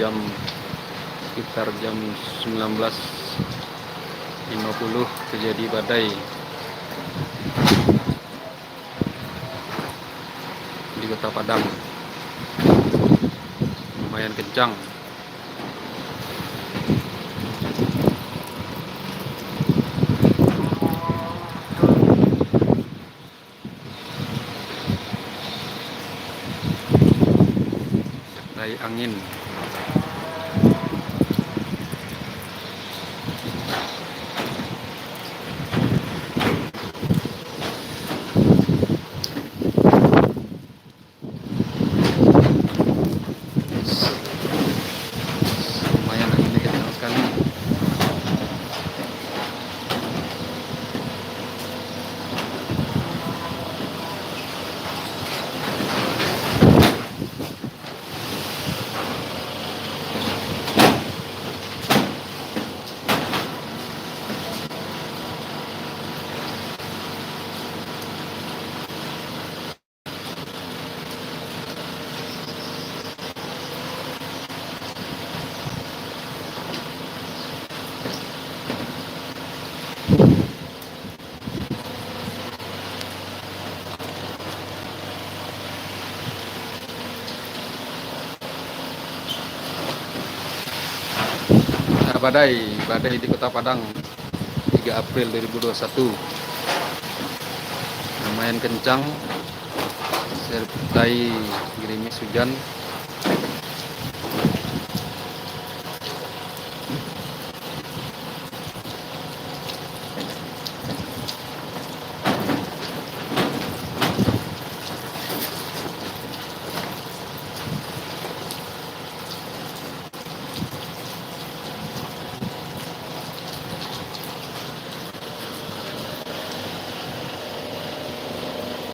jam sekitar jam 19.50 terjadi badai di Kota Padang, lumayan kencang. Disertai angin. Lumayan anginnya kencang sekali. Badai di Kota Padang 3 April 2021 lumayan kencang, sertai gerimis hujan.